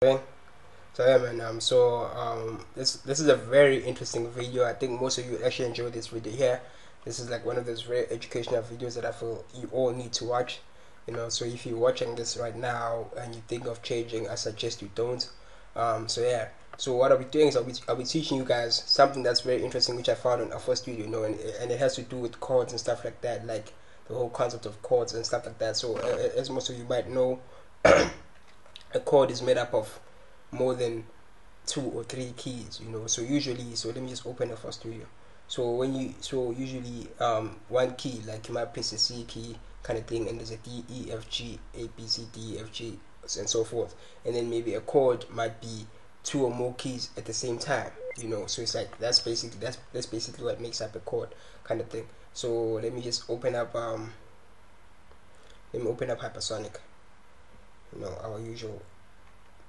Okay. So yeah, man. This is a very interesting video. I think most of you actually enjoy this video here. This is like one of those very educational videos that I feel you all need to watch. So if you're watching this right now and you think of changing, I suggest you don't. So yeah. So what I'll be doing is I'll be teaching you guys something that's very interesting, which I found on our first video. And it has to do with chords and stuff like that, like the whole concept of chords and stuff like that. So as most of you might know. A chord is made up of more than 2 or 3 keys, so usually, so let me just open the first studio. So usually one key, like you might press a C key kind of thing, and there's a D, E, F, G, A, B, C, D, F, G, and so forth. And then maybe a chord might be 2 or more keys at the same time, so it's like that's basically what makes up a chord kind of thing. So let me just open up Hypersonic, our usual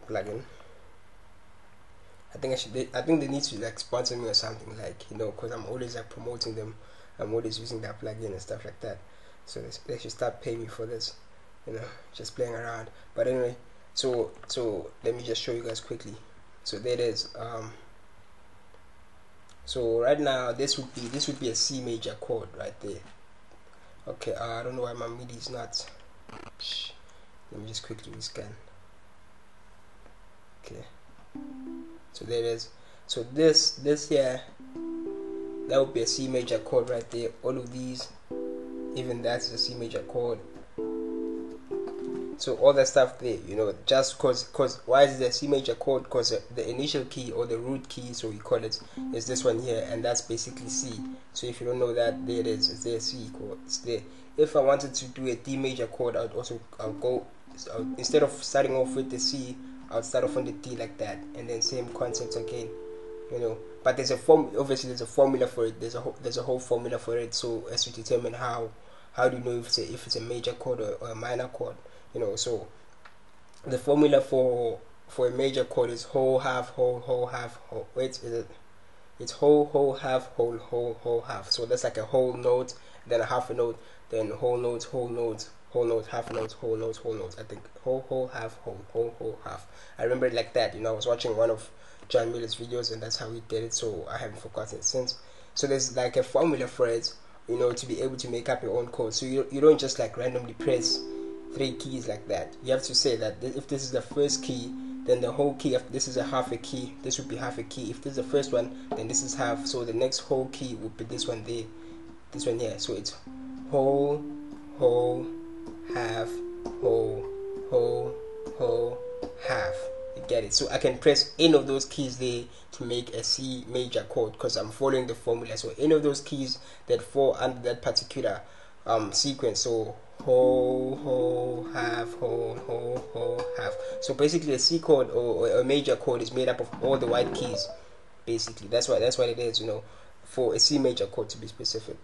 plugin. I think they need to like sponsor me or something, like, because I'm always like promoting them. I'm always using that plugin and stuff like that. So they should start paying me for this, just playing around. But anyway, so let me just show you guys quickly. So there it is. So right now this would be a C major chord right there. Okay, I don't know why my MIDI is not. Let me just quickly rescan. Okay, so there it is. So this here, that would be a C major chord right there. All of these, even that's a C major chord. So all that stuff there, just cause why is it a C major chord? Because the initial key, or the root key, so we call it, is this one here, and that's basically C. So if you don't know that, there it is. It's there, C chord. It's there. If I wanted to do a D major chord, instead of starting off with the C, I'll start off on the D like that, and then same concept again, But there's a obviously there's a formula for it. There's a whole formula for it. So as to determine how do you know if it's a major chord or a minor chord, So the formula for a major chord is whole, half, whole, half, whole. It's whole, half, whole, half. So that's like a whole note, then a half a note, then whole notes, whole notes, whole note, half notes, whole notes, whole notes. I think whole, half, whole, half. I remember it like that. I was watching one of John Miller's videos, and that's how he did it. So I haven't forgotten it since. So there's like a formula for it, to be able to make up your own chord. So you don't just like randomly press 3 keys like that. You have to say that if this is the first key, then the whole key, if this is a half a key, this would be half a key. If this is the first one, then this is half. So the next whole key would be this one there, this one here. So it's whole, half, whole, half. You get it? So I can press any of those keys there to make a C major chord, because I'm following the formula. So any of those keys that fall under that particular sequence. So whole, half, whole, half. So basically a C chord or a major chord is made up of all the white keys. Basically, that's what it is, for a C major chord, to be specific.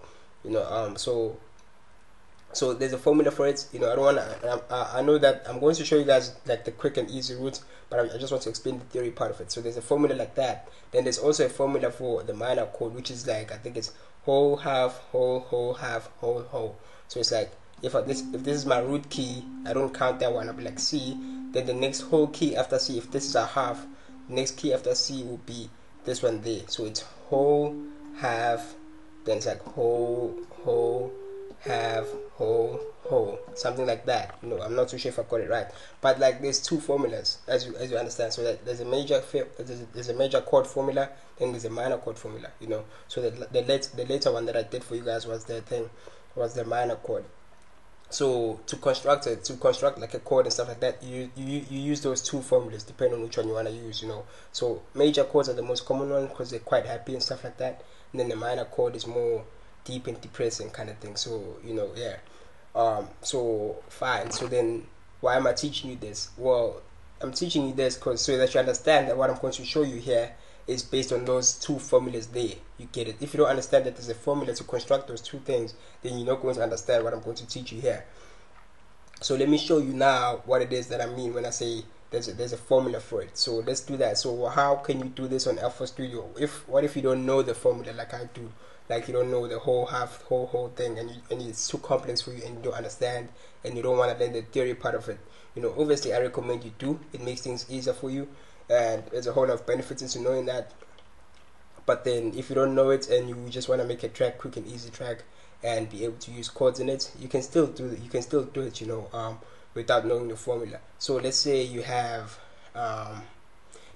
So there's a formula for it. I don't want to. I know that I'm going to show you guys like the quick and easy route, but I just want to explain the theory part of it. So there's a formula like that. Then there's also a formula for the minor chord, which is like, I think it's whole, half, whole, half, whole. So it's like if this is my root key, I don't count that one. I'll be like C. Then the next whole key after C, if this is a half, the next key after C will be this one there. So it's whole, half, then it's like whole, half, whole, something like that. I'm not too sure if I got it right, but like there's 2 formulas, as you understand. So that there's a major chord formula, then there's a minor chord formula. So the later one that I did for you guys was the minor chord. So to construct like a chord and stuff like that, you use those 2 formulas depending on which one you want to use. So major chords are the most common one because they're quite happy and stuff like that, and then the minor chord is more deep and depressing kind of thing. So yeah. So fine. So then why am I teaching you this? Well, I'm teaching you this because so that you understand that what I'm going to show you here is based on those 2 formulas there. You get it? If you don't understand that there's a formula to construct those 2 things, then you're not going to understand what I'm going to teach you here. So let me show you now what it is that I mean when I say there's a formula for it. So let's do that. So how can you do this on FL Studio? What if you don't know the formula like I do? Like you don't know the whole thing, and it's too complex for you, and you don't understand, and you don't want to learn the theory part of it. Obviously I recommend you do. It makes things easier for you, and there's a whole lot of benefits into knowing that. But then if you don't know it and you just want to make a track, quick and easy track, and be able to use chords in it, you can still do it. Without knowing the formula. So let's say you have,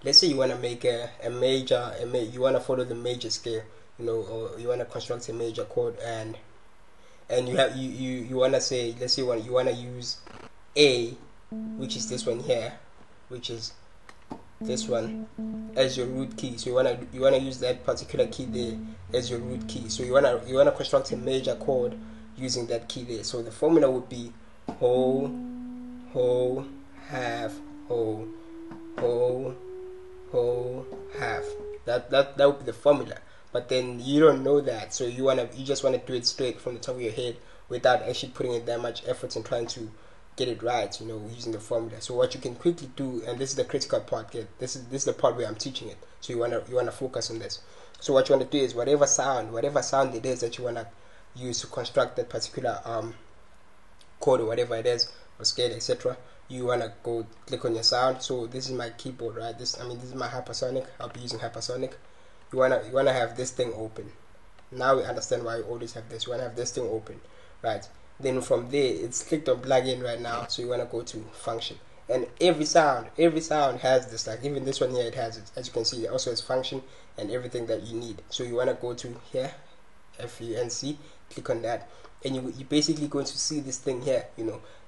let's say you want to make a major, you want to follow the major scale, or you want to construct a major chord, and you want to say, let's say you want to use A, which is this one here, which is this one, as your root key. So you wanna use that particular key there as your root key. So you wanna construct a major chord using that key there. So the formula would be whole, whole, half, whole, whole, whole, half. That would be the formula. But then you don't know that, so you just wanna do it straight from the top of your head without actually putting in that much effort and trying to get it right, using the formula. So what you can quickly do, and this is the critical part, this is the part where I'm teaching it. So you wanna focus on this. So what you wanna do is whatever sound it is that you wanna use to construct that particular chord or whatever it is, or scale, etc. You wanna go click on your sound. So this is my keyboard, right? This is my hypersonic. I'll be using hypersonic. You wanna have this thing open. Now we understand why you always have this. You wanna have this thing open, right? Then from there, it's clicked on plugin right now. So you wanna go to function, and every sound has this. Like even this one here, it has it. As you can see, it also has function and everything that you need. So you wanna go to here, FUNC, click on that, and you're basically going to see this thing here,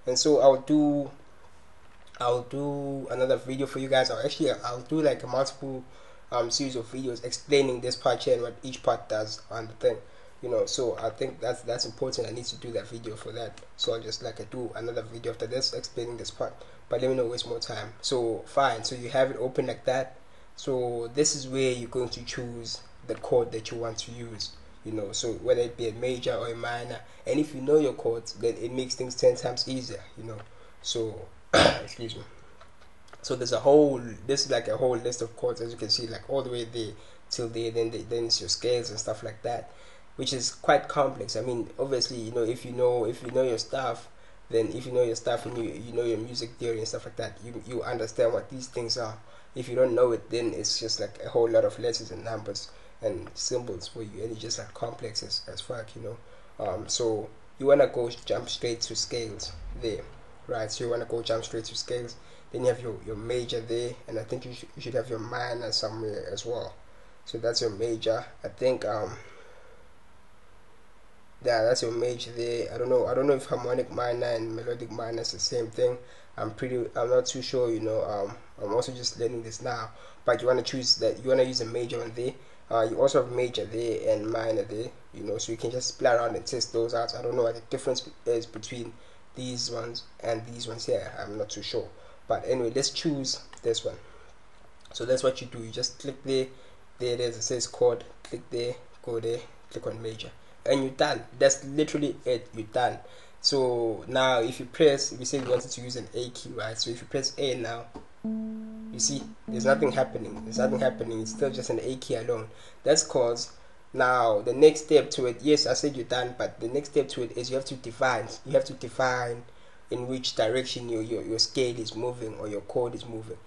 And so I'll do another video for you guys. I'll do like a multiple series of videos explaining this part here and what each part does on the thing, So I think that's important. I need to do that video for that. So I'll just do another video after this explaining this part. But let me not waste more time. So fine. So you have it open like that. So this is where you're going to choose the chord that you want to use. So whether it be a major or a minor, and if you know your chords, then it makes things 10 times easier, So excuse me. So this is like a whole list of chords, as you can see, like all the way there till there. Then it's your scales and stuff like that, which is quite complex. I mean, obviously, if you know your stuff, then if you know your stuff and you know your music theory and stuff like that, you understand what these things are. If you don't know it, then it's just like a whole lot of letters and numbers and symbols for you, and it's just like complex as fuck, So you wanna go jump straight to scales there, right? So you wanna go jump straight to scales. Then you have your major there, and I think you should have your minor somewhere as well. So that's your major. I think yeah, that's your major there. I don't know if harmonic minor and melodic minor is the same thing. I'm not too sure, I'm also just learning this now. But you wanna choose that, you wanna use a major on there. You also have major there and minor there, so you can just play around and test those out. I don't know what the difference is between these ones and these ones here. I'm not too sure. But anyway, let's choose this one. So that's what you do. You just click there it is, it says chord, click there, go there, click on major, and you're done. That's literally it, you're done. So now if you press, we say we wanted to use an A key, right? So if you press A now, you see there's nothing happening. It's still just an A key alone. That's cause now the next step to it, yes, I said you're done, but the next step to it is you have to define in which direction your scale is moving or your chord is moving,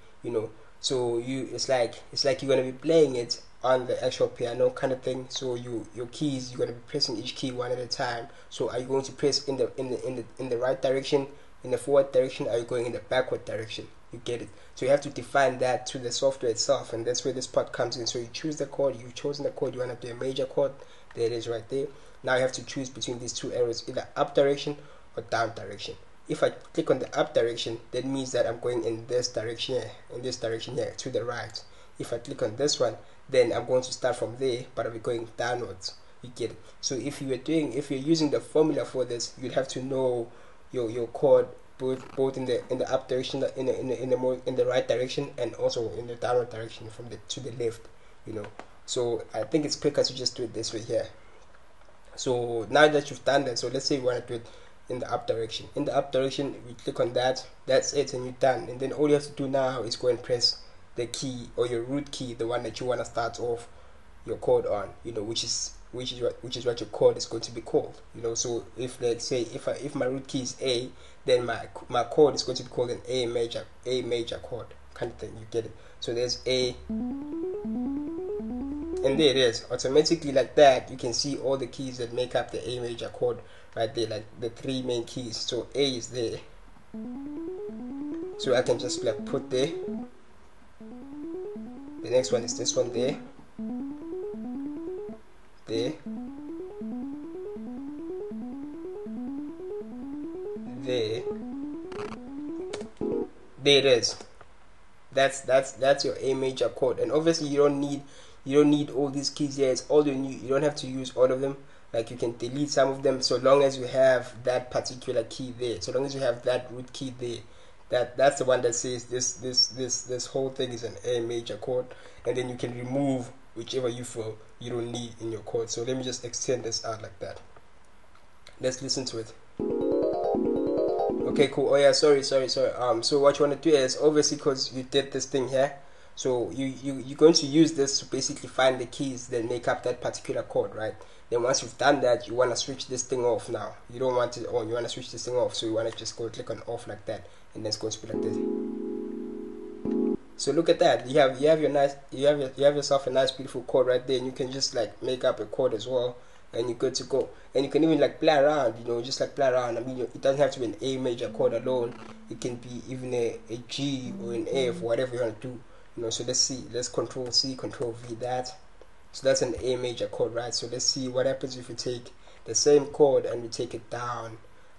So it's like you're gonna be playing it on the actual piano kind of thing. So your keys, you're gonna be pressing each key one at a time. So are you going to press in the right direction, in the forward direction? Are you going in the backward direction? You get it? So you have to define that to the software itself, and that's where this part comes in. So you choose the chord, you've chosen the chord, you want to do a major chord, there it is right there. Now you have to choose between these two arrows, either up direction or down direction. If I click on the up direction, that means that I'm going in this direction here, to the right. If I click on this one, then I'm going to start from there, but I'll be going downwards. You get it? So if you're using the formula for this, you'd have to know your chord both in the up direction, in the right direction, and also in the downward direction from to the left. So I think it's quicker to just do it this way here. So now that you've done that, so let's say you want to do it in the up direction. In the up direction, we click on that. That's it, and you're done. And then all you have to do now is go and press the key or your root key, the one that you want to start off your chord on, you know, which is what your chord is going to be called, you know. So if, let's say, if my root key is A, then my chord is going to be called an A major chord kind of thing. You get it? So there's A, and there it is. Automatically, like that, you can see all the keys that make up the A major chord right there, like the three main keys. So A is there, so I can just like put there. The next one is this one there, there, there it is. That's your A major chord. And obviously you don't need all these keys here. It's all you need. You don't have to use all of them. Like, you can delete some of them, so long as you have that particular key there, so long as you have that root key there. That's the one that says this whole thing is an A major chord, and then you can remove whichever you feel you don't need in your chord. So let me just extend this out like that. Let's listen to it. Okay, cool. Oh yeah, sorry. So what you want to do is, obviously, because you did this thing here, so you're going to use this to basically find the keys that make up that particular chord, right? Then once you've done that, you want to switch this thing off now. You don't want it on, you want to switch this thing off. So you want to just go click on off like that, and then it's going to be like this. So look at that. You have yourself a nice beautiful chord right there, and you can just like make up a chord as well, and you're good to go. And you can even like play around, you know, just like play around. I mean, it doesn't have to be an A major chord alone. It can be even a G or an F, whatever you want to do, you know. So let's see. Let's Control C, Control V that. So that's an A major chord, right? So let's see what happens if you take the same chord and we take it down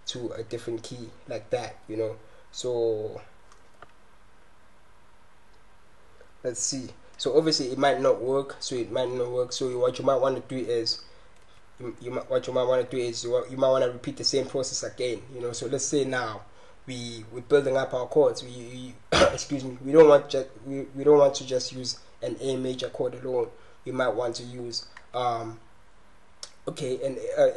to a different key like that, you know. So let's see. So obviously it might not work. So what you might want to do is you might want to repeat the same process again, you know. So let's say now we're building up our chords. Excuse me. We don't want to just use an A major chord alone. We might want to use a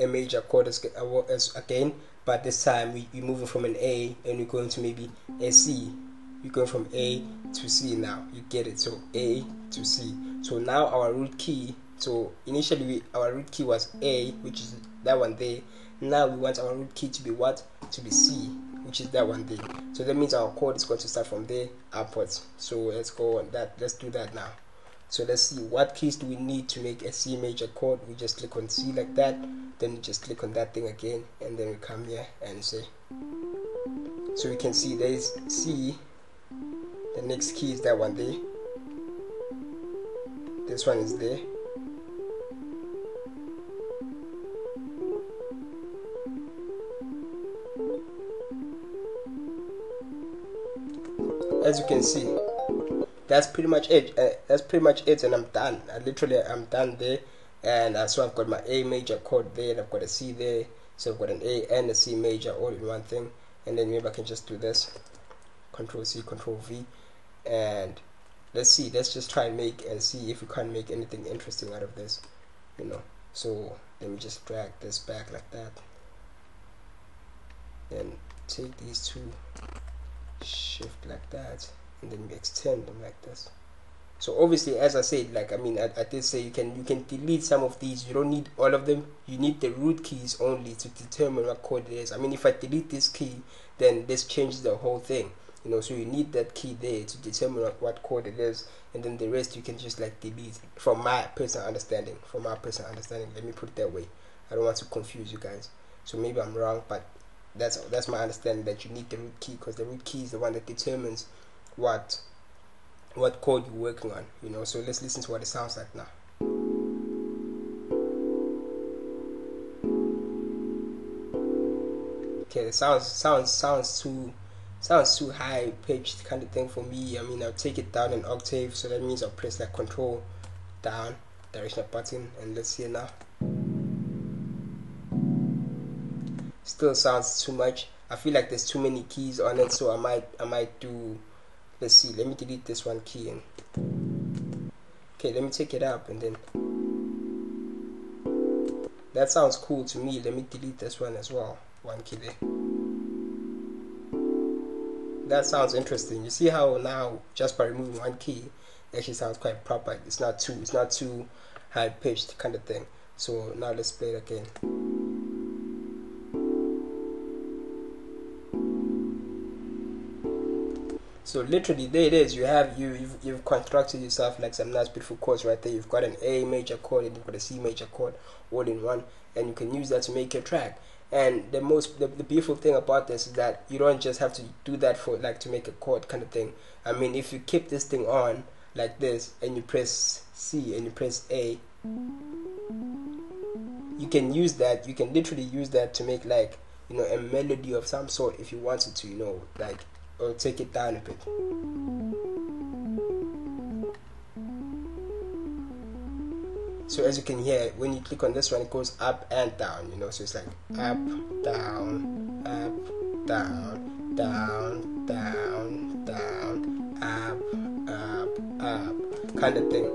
major chord as again, but this time we're moving from an A and we're going to maybe a C. We're going from A to C now. You get it? So A to C. So now our root key. So initially our root key was A, which is that one there. Now we want our root key to be what? To be C, which is that one there. So that means our chord is going to start from there upwards. So let's go on that. Let's do that now. So let's see, what keys do we need to make a C major chord? We just click on C like that, then we just click on that thing again, and then we come here and say. So we can see there is C. The next key is that one there. This one is there. As you can see, that's pretty much it. And I'm done. I'm done there. And so I've got my A major chord there, and I've got a C there. So I've got an A and a C major all in one thing. And then maybe I can just do this, Control C, Control V, and let's see. Let's just try and see if we can't make anything interesting out of this, you know. So let me just drag this back like that, then take these two, shift like that, and then we extend them like this. So obviously, as I said, like, I mean, I did say you can delete some of these. You don't need all of them. You need the root keys only to determine what chord it is. I mean, if I delete this key, then this changes the whole thing, you know. So you need that key there to determine what chord it is, and then the rest you can just like delete. From my personal understanding, let me put it that way. I don't want to confuse you guys. So maybe I'm wrong, but that's my understanding, that you need the root key, because the root key is the one that determines what chord you're working on, you know. So let's listen to what it sounds like now. Okay, it sounds too high pitched kind of thing for me. I mean, I'll take it down an octave, so that means I'll press like Control down, directional button, and let's hear now. Still sounds too much. I feel like there's too many keys on it, so I might do. Let's see, let me delete this one key and okay, let me take it up, and then that sounds cool to me. Let me delete this one as well. one key there. That sounds interesting. You see how now just by removing one key it actually sounds quite proper. It's not too high pitched kind of thing. So now let's play it again. So literally there it is. You've constructed yourself like some nice beautiful chords right there. You've got an A major chord and you've got a C major chord all in one, and you can use that to make your track. And the beautiful thing about this is that you don't just have to do that for like to make a chord kind of thing. I mean, if you keep this thing on like this and you press C and you press A, you can use that. You can literally use that to make like, you know, a melody of some sort if you wanted to, you know, like, or take it down a bit. So as you can hear, when you click on this one, it goes up and down, you know, so it's like up, down, down, down, down, up, kind of thing.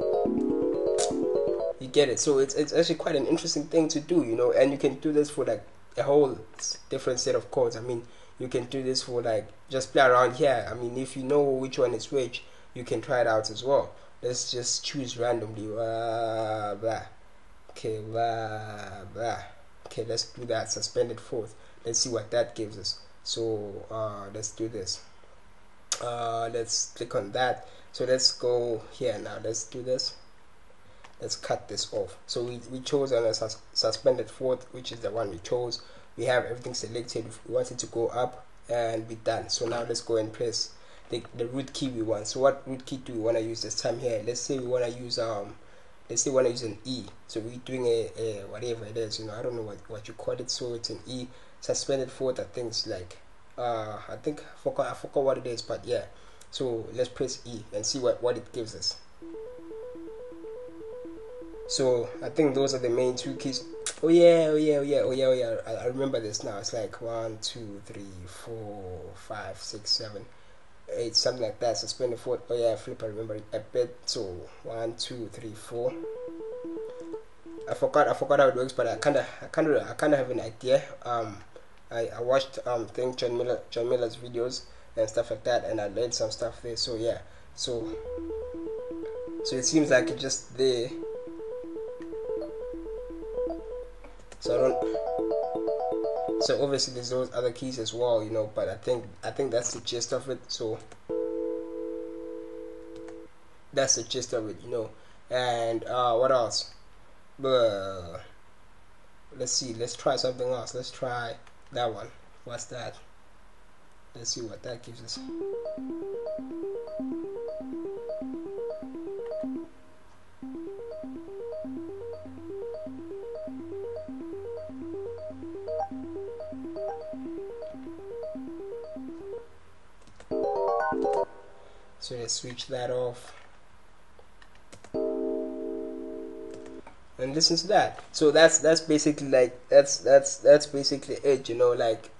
You get it? So it's actually quite an interesting thing to do, you know, and you can do this for like a whole different set of chords. I mean, you can do this for like, just play around here. I mean, if you know which one is which, you can try it out as well. Let's just choose randomly. Blah, blah. Okay, blah, blah. Okay, let's do that. Suspended fourth. Let's see what that gives us. So let's do this. Let's click on that. So let's go here now. Let's do this. Let's cut this off. So we chose on a suspended fourth, which is the one we chose. We have everything selected. We want it to go up and be done. So now let's go and press the root key we want. So what root key do we want to use this time here? Let's say we want to use an E. So we're doing a whatever it is, you know, I don't know what you call it. So it's an E suspended fourth. I think it's like I forgot what it is, but yeah. So let's press E and see what it gives us. So I think those are the main two keys. Oh yeah. I remember this now. It's like 1, 2, 3, 4, 5, 6, 7, 8, something like that. Suspended fourth. Oh yeah, flip. I remember it a bit. So 1, 2, 3, 4. I forgot how it works, but I kind of have an idea. I watched John Miller's videos and stuff like that, and I learned some stuff there. So yeah. So it seems like it's just there. So obviously there's those other keys as well, you know, but I think that's the gist of it. So that's the gist of it, you know. And what else? Let's see, let's try something else. Let's try that one. What's that? Let's see what that gives us. So let's switch that off and listen to that. So that's basically like that's basically it, you know. Like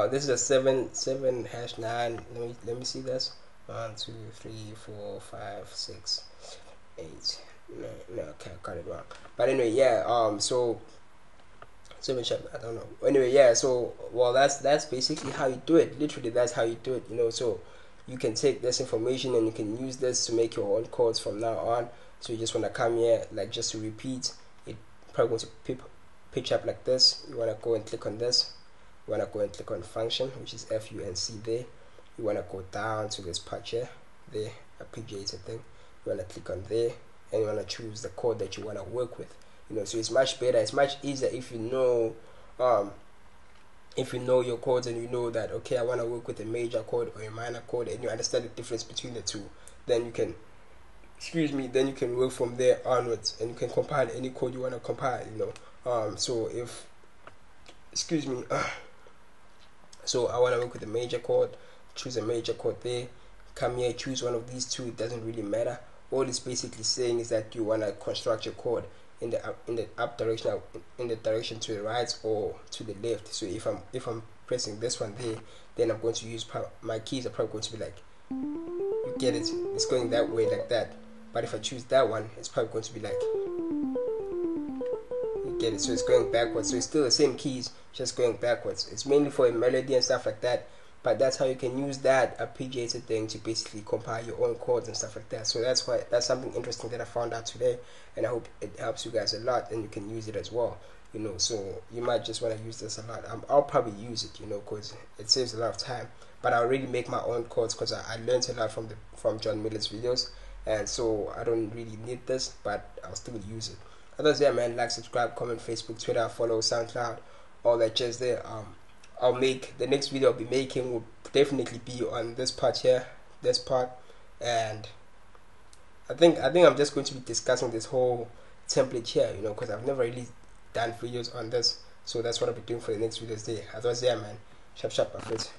this is a 7/9. Let me see this. 1, 2, 3, 4, 5, 6, 8. No, okay, I got it wrong. But anyway, yeah. So 7 sharp, I don't know. Anyway, yeah. So well, that's basically how you do it. Literally, that's how you do it. You know, so you can take this information and you can use this to make your own chords from now on. So you just want to come here, like just to repeat it. Probably going to pitch up like this. You want to go and click on this. You want to go and click on function, which is FUNC there. You want to go down to this part here, the arpeggiator thing. You want to click on there, and you want to choose the chord that you want to work with. You know, so it's much better. It's much easier if you know your chords and you know that, okay, I want to work with a major chord or a minor chord, and you understand the difference between the two. Then you can, then you can work from there onwards, and you can compile any chord you want to compile. You know, so if, so I want to work with a major chord, choose a major chord there. Come here, choose one of these two. It doesn't really matter. All it's basically saying is that you want to construct your chord in the up direction, in the direction to the right or to the left. So if I'm pressing this one there, then I'm going to use my keys are probably going to be like, you get it, it's going that way like that. But if I choose that one, it's probably going to be like, you get it? So it's going backwards. So it's still the same keys, just going backwards. It's mainly for a melody and stuff like that. But that's how you can use that arpeggiated thing to basically compile your own chords and stuff like that. So that's something interesting that I found out today, and I hope it helps you guys a lot, and you can use it as well. So you might just want to use this a lot. I'll probably use it, because it saves a lot of time. But I already make my own chords because I learned a lot from John Miller's videos, and so I don't really need this, but I'll still use it. Otherwise, yeah, man, like, subscribe, comment, Facebook, Twitter, follow, SoundCloud, all that jazz there. I'll make the next video I'll be making will definitely be on this part here, and I think I'm just going to be discussing this whole template here, because I've never really done videos on this, so that's what I'll be doing for the next videos there. Otherwise, yeah, man, sharp, my friends.